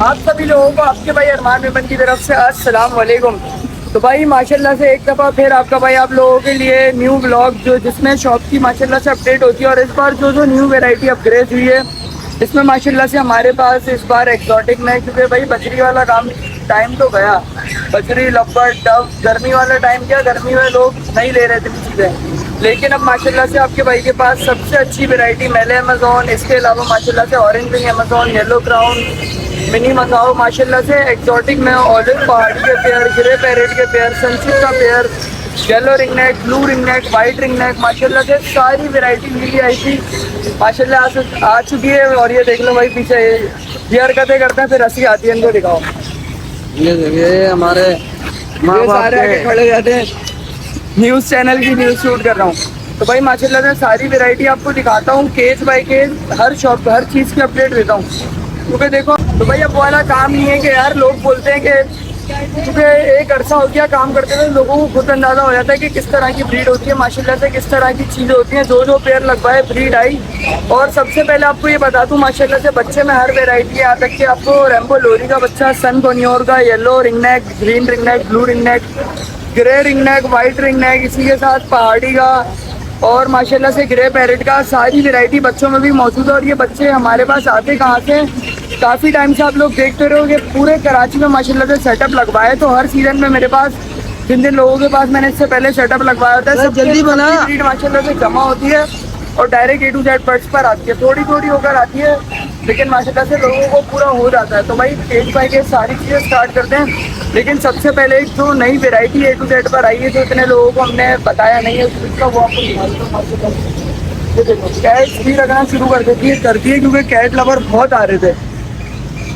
आप सभी लोगों को आपके भाई अरमान मेमन की तरफ से अस्सलाम वालेकुम। तो भाई माशाल्लाह से एक दफ़ा फिर आपका भाई आप लोगों के लिए न्यू ब्लॉग जो जिसमें शॉप की माशाल्लाह से अपडेट होती है। और इस बार जो न्यू वैरायटी अपग्रेड हुई है इसमें माशाल्लाह से हमारे पास इस बार एक्सोटिक में, क्योंकि भाई बजरी वाला काम टाइम तो गया, बजरी लब्बड़ डब गर्मी वाला टाइम क्या, गर्मी में लोग नहीं ले रहे थे चीज़ें, लेकिन अब माशाल्लाह से आपके भाई के पास सबसे अच्छी वैरायटी मेले अमेजोन, इसके अलावा माशाल्लाह से orange wing Amazon, yellow crown, mini macaw, माशाल्लाह से एक्सोटिक में ऑलिव पहाड़ी के पेयर, ग्रे पैरेट के पेयर, सनसिल्क का pair, yellow ringneck, blue ringneck, white ringneck, माशाल्लाह से सारी वैरायटी मिली आई थी माशाल्लाह आ चुकी है। और ये देख लो भाई पीछे ये हरकतें करते हैं फिर हंसी आती है, इनको दिखाओ। ये देखिए हमारे माँ ये बाप सारे आके के खड़े जाते हैं, न्यूज़ चैनल की न्यूज़ शूट कर रहा हूँ। तो भाई माशाल्लाह से सारी वैरायटी आपको दिखाता हूँ, केस बाय केस हर शॉप हर चीज़ की अपडेट देता हूँ, क्योंकि देखो तो भाई अब वाला काम नहीं है कि यार लोग बोलते हैं कि, क्योंकि एक अरसा हो गया काम करते हुए लोगों को खुद अंदाज़ा हो जाता है कि किस तरह की ब्रीड होती है, माशाल्लाह से किस तरह की चीज़ें होती हैं, जो पेयर लगवाए ब्रीड आई। और सबसे पहले आपको ये बता दूँ माशाल्लाह से बच्चे में हर वैरायटी यहाँ तक कि आपको रैम्बो लोरी का बच्चा, सन कोनियोर का, yellow ringneck, green ringneck, blue ringneck, grey ringneck, white ringneck, इसी के साथ पहाड़ी का और माशाल्लाह से ग्रे पैरेट का, सारी वैरायटी बच्चों में भी मौजूद है। और ये बच्चे हमारे पास आते कहाँ से, काफ़ी टाइम से आप लोग देखते रहोगे पूरे कराची में माशाल्लाह से सेटअप लगवाए, तो हर सीज़न में मेरे पास जिन जिन लोगों के पास मैंने इससे पहले सेटअप लगवाया होता है सब जल्दी बना ब्रीड माशाल्लाह से जमा होती है और direct A to Z birds पर आती है, थोड़ी थोड़ी होकर आती है लेकिन माशाल्लाह से लोगों को पूरा हो जाता है। तो भाई केस बाय केस सारी चीज़ें स्टार्ट करते हैं, लेकिन सबसे पहले एक जो नई वैरायटी A to Z पर आई है जो इतने लोगों को हमने बताया नहीं है उसका वो आपको दिखाता हूं। ये देखो कैट भी रखना शुरू कर देती है क्योंकि कैट लवर बहुत आ रहे थे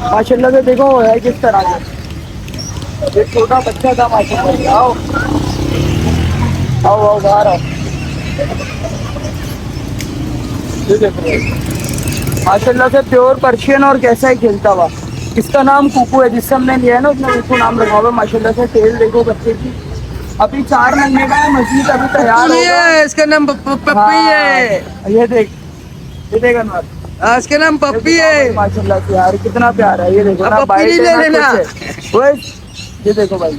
माशाल्लाह से। देखो है किस तरह का एक छोटा बच्चा था माशाल्लाह। आओ आओ आओ बाहर आओ। ये देखो माशाल्लाह से प्योर पर्शियन और कैसा है खेलता हुआ। इसका नाम कुकू है, जिससे हमने लिया है ना उसने कुकू नाम रखा हुआ। माशाल्लाह से टेल देखो बच्चे की, अभी 4 महीने का है, मजीद अभी तैयार होगा। इसका नाम पप्पी है। ये देख अनवर, इसका नाम पप्पी है। माशाल्लाह से यार कितना प्यारा है। ये देखो ना पप्पी नहीं ले लेना। ये देखो भाई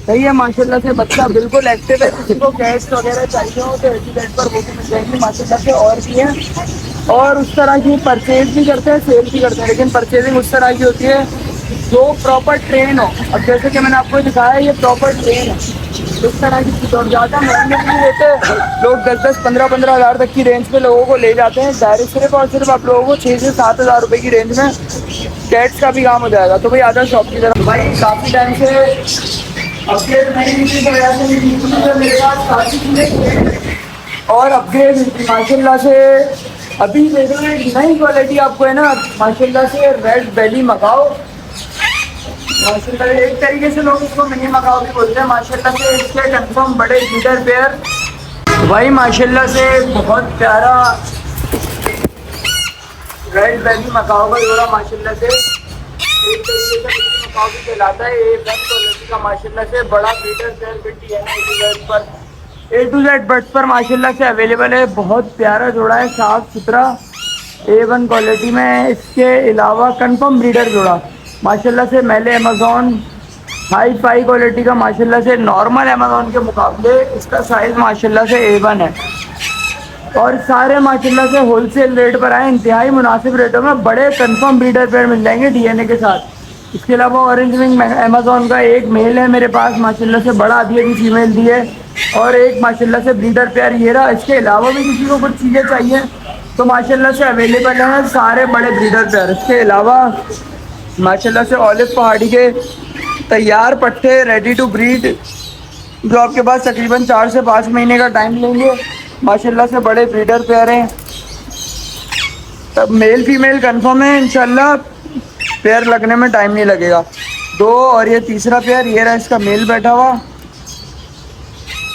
सही है माशाल्लाह से, बच्चा बिल्कुल एक्टिव है। किसी को कैश वगैरह चाहिए हो तो एटीडेट पर वो भी मिल जाएंगे माशाल्लाह से। और भी है और उस तरह की परचेज भी करते हैं, सेल भी करते हैं, लेकिन परचेजिंग उस तरह की होती है जो प्रॉपर ट्रेन हो। अब जैसे कि मैंने आपको दिखाया ये प्रॉपर ट्रेन है, इस तरह की चीज़। और ज़्यादा महंगे नहीं लेते लोग, 10-10, 15-15 हज़ार तक की रेंज में लोगों को ले जाते हैं डायरेक्ट। सिर्फ और सिर्फ आप लोगों को 6 से 7 हज़ार रुपये की रेंज में कैट्स का भी काम हो जाएगा। तो भाई आधा शॉप की तरफ भाई काफ़ी टाइम से अपडेट नहीं की वजह से मेरे पास काफ़ी चीज़ें और अपग्रेड माशाल्लाह से। अभी देख रहे हैं नई क्वालिटी आपको है ना माशाल्लाह से, रेड बेली मकाओ माशाल्लाह। एक तरीके से लोग इसको मिनी मकाओ भी बोलते हैं माशाल्लाह से। इसके कंफर्म बड़े लीडर पेयर भाई माशाल्लाह से, बहुत प्यारा रेड बेली मकाओ का जोड़ा माशाल्लाह से। एक तरीके से मिनी मकाओ भी कहलाता है। एक क्वालिटी का माशाल्लाह से बड़ा लीडर पेयर बिटी है A to Z बर्ड्स पर माशाल्लाह से अवेलेबल है। बहुत प्यारा जोड़ा है, साफ सुथरा A1 क्वालिटी में। इसके अलावा कंफर्म ब्रीडर जोड़ा माशाल्लाह से मेले अमेजोन, हाई फाई क्वालिटी का माशाल्लाह से। नॉर्मल अमेजोन के मुकाबले इसका साइज़ माशाल्लाह से A1 है। और सारे माशाल्लाह से होलसेल रेट पर आए, इंतहाई मुनासिब रेटों में बड़े कंफर्म ब्रीडर पेयर मिल जाएंगे DNA के साथ। इसके अलावा ऑरेंज विंग अमेजोन का एक मेल है मेरे पास माशाल्लाह से, बड़ा दिए भी फीमेल दी है, और एक माशाल्लाह से ब्रीडर पेयर ये रहा। इसके अलावा भी किसी को कुछ चीज़ें चाहिए तो माशाल्लाह से अवेलेबल हैं सारे बड़े ब्रीडर पेयर। इसके अलावा माशाल्लाह से ऑलिव पहाड़ी के तैयार पट्टे रेडी टू ब्रीड जो आपके पास तकरीबन 4 से 5 महीने का टाइम लेंगे माशाल्लाह से, बड़े ब्रीडर पेयर हैं। तब मेल फीमेल कंफर्म है इंशाल्लाह, पेयर लगने में टाइम नहीं लगेगा। 2 और ये तीसरा पेयर ये रहा इसका मेल बैठा हुआ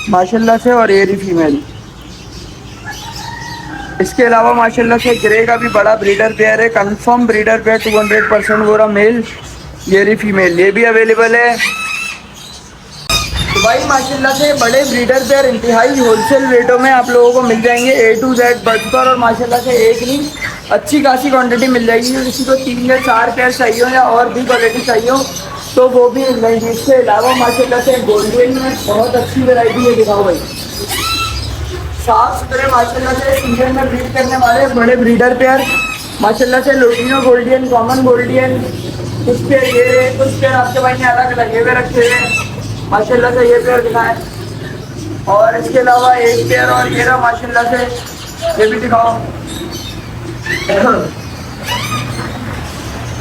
माशाल्लाह से, और ये रही फीमेल। इसके अलावा माशाल्लाह से ग्रे का भी बड़ा ब्रीडर पेयर है, कंफर्म ब्रीडर पेयर 200% वो रहा मेल, ये रही फीमेल, ये भी अवेलेबल है। तो भाई माशाल्लाह से बड़े ब्रीडर पेयर इंतहाई होलसेल रेटों में आप लोगों को मिल जाएंगे A to Z बर्ड्स पर। और माशाल्लाह से एक नहीं अच्छी खासी क्वांटिटी मिल जाएगी। किसी को 3 या 4 पेयर चाहिए हो या और भी क्वालिटी चाहिए हो तो वो भी मिल जाएगी। इसके अलावा माशाल्लाह से गोल्डन में बहुत अच्छी वैरायटी है, दिखाओ भाई। साफ सुथरे माशाल्लाह से सीजन में ब्रीड करने वाले बड़े ब्रीडर पेयर माशाल्लाह से लोटिनो गोल्डियन, कॉमन गोल्डियन, कुछ पेयर ये रहे, कुछ पेयर आपके भाई ने अलग लगे हुए रखे हुए माशाल्लाह से। ये पेयर दिखाएं और इसके अलावा एक पेयर और ये रहा माशाल्लाह से, ये भी दिखाओ।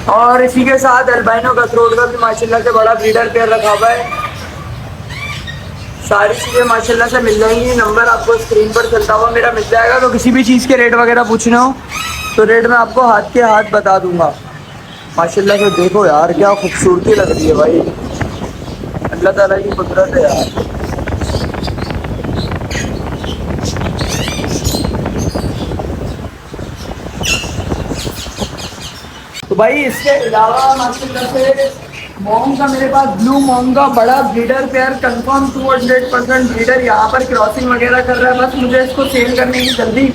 और इसी के साथ अल्बाइनो कसरोड का भी माशाल्लाह से बड़ा ब्रीडर पेयर रखा हुआ है। सारी चीज़ें माशाल्लाह से मिल जाएंगी। नंबर आपको स्क्रीन पर चलता हुआ मेरा मिल जाएगा। तो किसी भी चीज़ के रेट वगैरह पूछने हो तो रेट मैं आपको हाथ के हाथ बता दूंगा। माशाल्लाह से देखो यार क्या खूबसूरती लग रही है भाई, अल्लाह ताला की कुदरत है यार। तो भाई इसके अलावा माशाल्लाह से मॉन्ग का मेरे पास ब्लू मॉन्ग का बड़ा ब्रीडर पेयर कंफर्म 200% ब्रीडर यहाँ पर क्रॉसिंग वगैरह कर रहा है। बस मुझे इसको सेल करने की जल्दी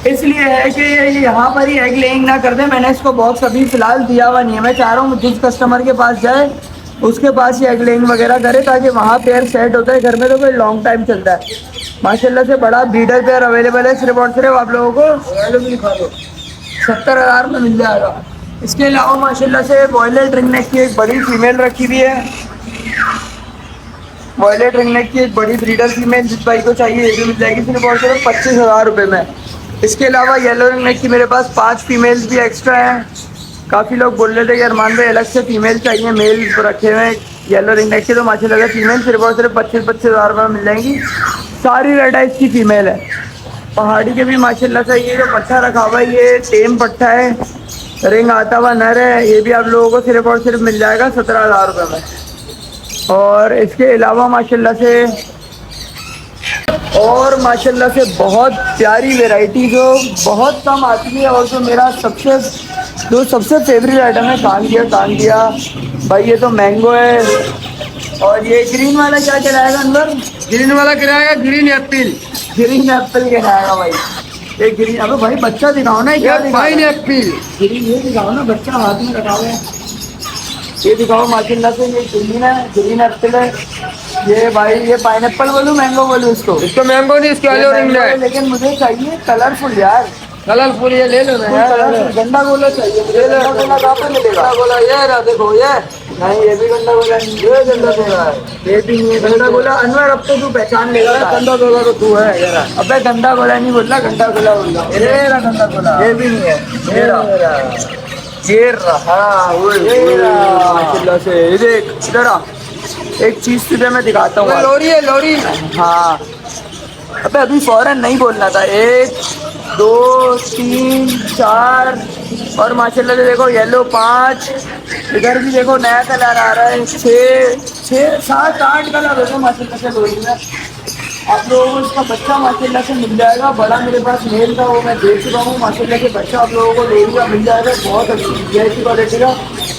इसलिए है कि ये यहाँ पर ही एग लेइंग ना कर दे। मैंने इसको बॉक्स अभी फ़िलहाल दिया हुआ नहीं है। मैं चाह रहा हूँ जिस कस्टमर के पास जाए उसके पास ही एग लेइंग वगैरह करे ताकि वहाँ पेयर सेट होता है घर में, तो फिर लॉन्ग टाइम चलता है। माशाल्लाह से बड़ा ब्रीडर पेयर अवेलेबल है। सिर्फ और सिर्फ आप लोगों को 70,000 में मिल जाएगा। इसके अलावा माशाल्लाह से वॉयलेट रिंग नेक की एक बड़ी फीमेल रखी हुई है। वॉयलेट रिंग नेक की एक बड़ी ब्रीडर फीमेल जिस भाई को चाहिए ये भी मिल जाएगी सिर्फ और सिर्फ 25,000 रुपये में। इसके अलावा येलो रिंग नेक की मेरे पास 5 फीमेल्स भी एक्स्ट्रा हैं। काफ़ी लोग बोल रहे थे कि अरमान भाई अलग से फीमेल चाहिए, मेल रखे हुए हैं येलो रिंग नेक के, तो माशाल्लाह से फीमेल सिर्फ और सिर्फ 25,000 रुपये में मिल जाएंगी। सारी रेड आइज की फीमेल है। पहाड़ी के भी माशाल्लाह से ये जो पट्टा रखा हुआ है ये टेम पट्टा है, रिंग आता हुआ नर है। ये भी आप लोगों को सिर्फ और सिर्फ मिल जाएगा 17,000 रुपये में। और इसके अलावा माशाल्लाह से बहुत प्यारी वैरायटी जो बहुत कम आती है और जो मेरा सबसे फेवरेट आइटम है कांडिया भाई। ये तो मैंगो है। और ये ग्रीन वाला क्या कहलाएगा अंदर? ग्रीन वाला गिराएगा ग्रीन एप्पल। ग्रीन एप्पल कहलाएगा भाई। ये ग्रीन, अबे भाई बच्चा दिखाओ ना, क्या पाइन एप्पल। ग्रीन ये दिखाओ ना, बच्चा हाथ में रखा हुआ है। ये दिखाओ माशाल्लाह से, ये ग्रीन है, ग्रीन एप्पल है। ये भाई ये पाइनएप्पल बोलूं मैंगो बोलूं इसको मैंगो नहीं, इसके येलो रिंग नेक। लेकिन मुझे चाहिए कलरफुल यार, कलरफुल। ये ले लो ना यार, गंदा गोला चाहिए मुझे। गंदा गोला कहाँ पे मिलेगा? गंदा गोला ये रहा, देखो ये नहीं, ये भी गंदा गोला नहीं, ये गंदा गोला है। ये भी नहीं है गंदा गोला। अनवर अब तो तू पहचान लेगा। गंदा गोला तो तू है यार। अबे गंदा गोला नहीं बोल रहा, गंदा गोला बोल रहा। ये रहा गंदा गोला। ये भी नहीं है, ये रहा माशाल्लाह से। ये देख इधर आ, एक चीज तुझे मैं दिखाता हूँ। लोरी है, लोरी। हाँ अबे अभी फौरन नहीं बोलना था। 1 2 3 4 और माशाल्लाह से देखो येलो 5। इधर भी देखो नया कलर आ रहा है 6 7 8 कलर होगा माशाल्लाह से लोरी में। आप लोगों को इसका बच्चा माशाल्लाह से मिल जाएगा। बड़ा मेरे पास मेल था वो मैं दे चुका हूँ। माशाल्लाह से बच्चा आप लोगों को लोरी का मिल जाएगा, बहुत अच्छी क्वालिटी का।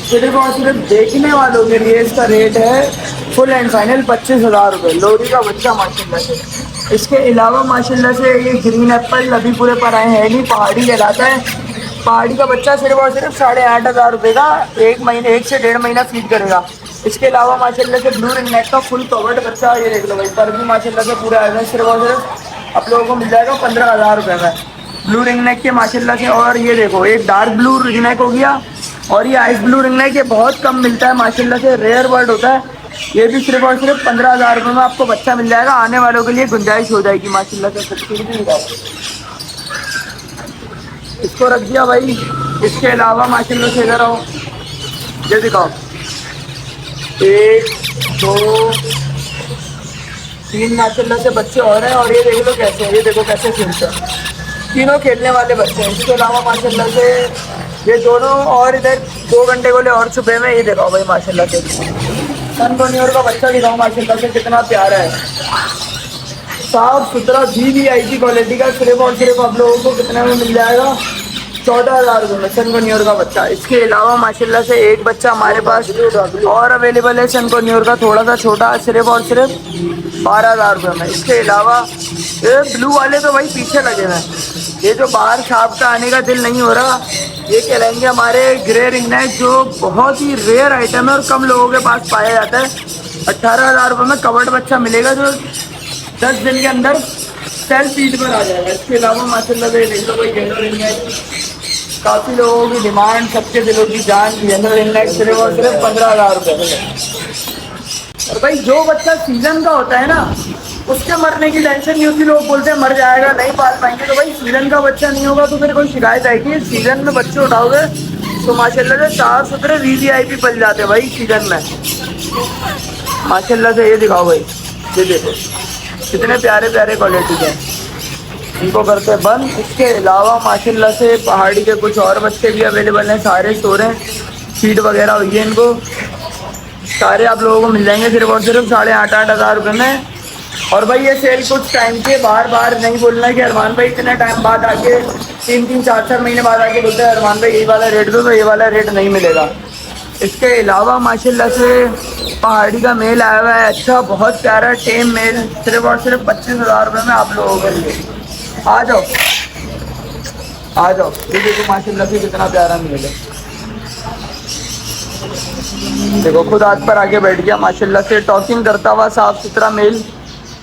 सिर्फ और सिर्फ देखने वालों के लिए इसका रेट है फुल एंड फाइनल 25,000 रुपये लोरी का बच्चा माशाल्लाह से। इसके अलावा माशाल्लाह से ये ग्रीन एप्पल अभी पूरे पर आए हैं नहीं, पहाड़ी कहलाता है। पहाड़ी का बच्चा सिर्फ और सिर्फ 8,500 रुपये का 1 से 1.5 महीना फीड करेगा। इसके अलावा माशाल्लाह से ब्लू रिंग नेक का फुल कवर्ड बच्चा ये देख लो भाई, पर भी माशाल्लाह से पूरा आएगा। सिर्फ और सिर्फ आप लोगों को मिल जाएगा 15,000 रुपये में ब्लू रिंग नेक के माशाल्लाह से। और ये देखो एक डार्क ब्लू रिंग नेक हो गया और ये आइस ब्लू रिंग नेक, ये बहुत कम मिलता है माशाल्लाह से, रेयर बर्ड होता है। ये भी सिर्फ और सिर्फ 15,000 रुपये में आपको बच्चा मिल जाएगा। आने वालों के लिए गुंजाइश हो जाएगी माशाल्लाह से। इसको रख दिया भाई। इसके अलावा माशाल्लाह से इधर आओ, ये दिखाओ 1 2 3 माशाल्लाह से बच्चे और हैं। और ये देख लो कैसे, ये देखो कैसे खेलते हैं, तीनों खेलने वाले बच्चे हैं। इसके अलावा माशाल्लाह से ये दोनों और इधर 2 घंटे को ले और छुपे में। ये दिखाओ भाई माशाल्लाह से सन बनियोर का बच्चा दिखाओ माशाल्लाह से कितना प्यारा है, साफ सुथरा VVIP क्वालिटी का। सिर्फ और सिर्फ आप लोगों को कितने में मिल जाएगा? 14,000 रुपये में सन बनियोर का बच्चा। इसके अलावा माशाल्लाह से एक बच्चा हमारे पास और अवेलेबल है सन बनियोर का, थोड़ा सा छोटा, सिर्फ और सिर्फ 12,000 रुपये में। इसके अलावा ये ब्लू वाले तो भाई पीछे लगे हुए हैं, ये जो बाहर छाप का आने का दिल नहीं हो रहा, ये कहलाएंगे हमारे ग्रे रिंग नेक, जो बहुत ही रेयर आइटम है और कम लोगों के पास पाया जाता है। 18,000 रुपये में कवर्ड बच्चा मिलेगा जो 10 दिन के अंदर सेल फीड पर आ जाएगा। इसके अलावा माशाल्लाह से देख लो कोई येलो रिंग नेक, काफ़ी लोगों की डिमांड, सबके दिलों की जान, येलो रिंग नेक सिर्फ और सिर्फ 15,000 रुपये। और भाई जो बच्चा सीजन का होता है ना, उसके मरने की टेंशन नहीं होती। लोग बोलते हैं मर जाएगा, नहीं पाल पाएंगे, तो भाई सीजन का बच्चा नहीं होगा तो फिर कोई शिकायत आएगी। सीजन में बच्चे उठाओगे तो माशाल्लाह से साफ सुथरे वीवीआईपी पल जाते हैं भाई सीजन में। माशाल्लाह से ये दिखाओ भाई, ये देखो कितने प्यारे प्यारे क्वालिटी के, इनको करते हैं बंद। इसके अलावा माशाल्लाह से पहाड़ी के कुछ और बच्चे भी अवेलेबल हैं, सारे स्टोर हैं, फीड वगैरह हुई है इनको, सारे आप लोगों को मिल जाएंगे सिर्फ और सिर्फ 8,500 रुपये में। और भाई ये सेल कुछ टाइम के, बार बार नहीं बोलना है कि अरमान भाई इतने टाइम बाद आके 3-3, 4-4 महीने बाद आके बोलते हैं अरमान भाई यही वाला रेट दो, तो ये वाला रेट नहीं मिलेगा। इसके अलावा माशाल्लाह से पहाड़ी का मेल आया हुआ है, अच्छा बहुत प्यारा टेम मेल, सिर्फ और सिर्फ 25,000 रुपये में आप लोगों के लिए। आ जाओ आ जाओ, ये देखो माशाल्लाह से कितना प्यारा मेल है, देखो खुद हाथ पर आके बैठ गया माशाल्लाह से, टॉकिंग करता हुआ साफ सुथरा मेल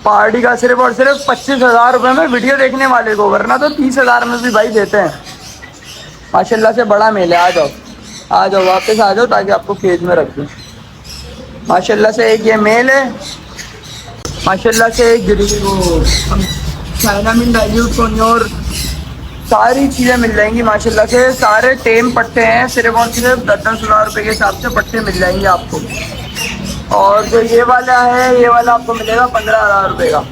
पहाड़ी का, सिर्फ और सिर्फ 25,000 रुपये में वीडियो देखने वाले को, वरना तो 30,000 में भी भाई देते हैं। माशाल्लाह से बड़ा मेल है, आ जाओ वापस आ जाओ ताकि आपको केज में रख दूँ। माशाल्लाह से एक ये मेल है, माशाल्लाह से एक चाइना मिन डाइल्यूट कोन्योर, सारी चीज़ें मिल जाएंगी माशाल्लाह से। सारे टेम पट्टे हैं, सिर्फ और सिर्फ 10,000 रुपये के हिसाब से पट्टे मिल जाएंगे आपको। और जो ये वाला है, ये वाला आपको मिलेगा 15,000 रुपये का।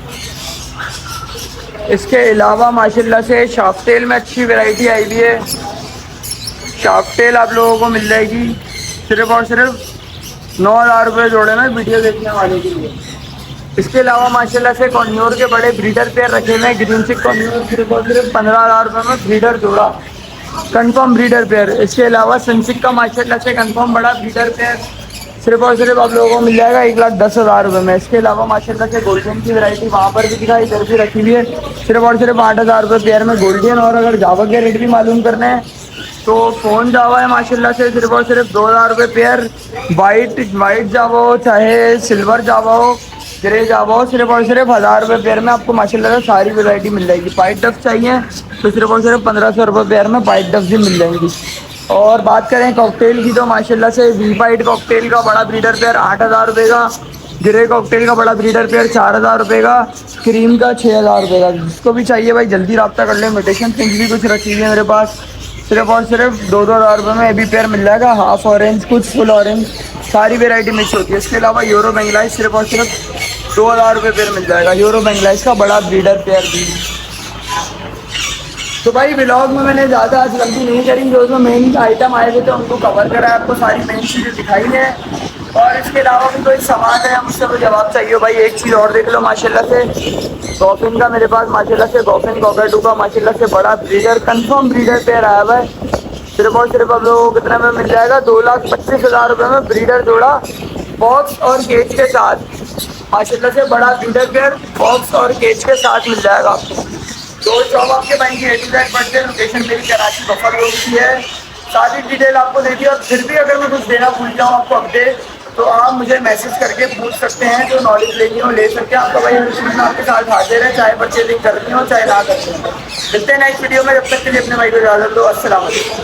इसके अलावा माशाल्लाह से शाफ्टेल में अच्छी वैरायटी आई हुई है, शाफ्टेल आप लोगों को मिल जाएगी सिर्फ और सिर्फ 9,000 रुपये जोड़े में वीडियो देखने वाले के लिए। इसके अलावा माशाल्लाह से कॉन्योर के बड़े ब्रीडर पेयर रखे हुए हैं, ग्रीन चिक कॉन्योर, सिर्फ और सिर्फ 15,000 रुपये में ब्रीडर जोड़ा, कंफर्म ब्रीडर पेयर। इसके अलावा सनसिक का माशाल्लाह से कंफर्म बड़ा ब्रीडर पेयर सिर्फ और सिर्फ आप लोगों को मिल जाएगा 1,10,000 रुपये में। इसके अलावा माशाल्लाह से गोल्डन की वैरायटी वहाँ पर भी दिखाई, इधर भी रखी हुई है, सिर्फ और सिर्फ 8,000 रुपये पेयर में गोल्डन। और अगर जावा के रेट भी मालूम करने हैं तो फ़ोन जावा है माशाल्लाह से सिर्फ और सिर्फ 2,000 रुपये पेयर। वाइट जावा हो चाहे सिल्वर जावा हो, ग्रे जावा हो, सिर्फ और सिर्फ 1,000 रुपये पेयर में आपको माशाल्लाह से सारी वैरायटी मिल जाएगी। पाइट डफ चाहिए तो सिर्फ और सिर्फ 1,500 रुपये पेयर में पाइट डफ भी मिल जाएंगी। और बात करें कॉकटेल की तो माशाल्लाह से वी वाइट कॉकटेल का बड़ा ब्रीडर पेयर 8,000 रुपये का, ग्रे कॉकटेल का बड़ा ब्रीडर पेयर 4,000 रुपये का, क्रीम का 6,000 रुपये का। जिसको भी चाहिए भाई जल्दी रब्ता कर ले। इमिटेशन पिंक भी कुछ रखी हुई है मेरे पास, सिर्फ और सिर्फ 2,000 रुपये में एबी पेयर मिल जाएगा, हाफ ऑरेंज कुछ फुल ऑरेंज, सारी वेरायटी मिक्स होती है। इसके अलावा यूरो बेंगलाइज सिर्फ और सिर्फ 2,000 रुपये पेयर मिल जाएगा, यूरो बेंगलाइज का बड़ा ब्रीडर पेयर भी। तो भाई व्लॉग में मैंने ज़्यादा आज गलती नहीं करी, जो मेन आइटम आए थे तो उनको कवर करा है, आपको सारी मेन चीज़ें दिखाई है। और इसके अलावा भी कोई सामान है मुझसे कोई जवाब चाहिए भाई, एक चीज़ और देख लो माशाल्लाह से, गॉफिन का मेरे पास माशाल्लाह से, गॉफिन कॉकैटू का माशाल्लाह से बड़ा ब्रीडर, कंफर्म ब्रीडर पेयर आया हुआ है, सिर्फ और सिर्फ आप लोगों को कितने में मिल जाएगा 2,25,000 रुपये में ब्रीडर जोड़ा, बॉक्स और केज के साथ। माशाल्लाह से बड़ा ब्रीडर पेयर बॉक्स और केज के साथ मिल जाएगा आपको। दो शॉप आपके बैंक की A-Z बढ़ते हैं, लोकेशन मेरी कराची बफर रोड की है, सारी डिटेल आपको दे दी। और फिर भी अगर मैं कुछ देना भूल जाऊँ आपको अपडेट, तो आप मुझे मैसेज करके पूछ सकते हैं, जो नॉलेज लेनी हो ले सकते हैं। आपका भाई मैं आपके साथ हाजिर है, चाहे परचेजिंग करनी हो चाहे ना करनी हो। मिलते हैं नेक्स्ट वीडियो में, जब तक के लिए अपने भाई को इजाज़त दो। अस्सलाम वालेकुम।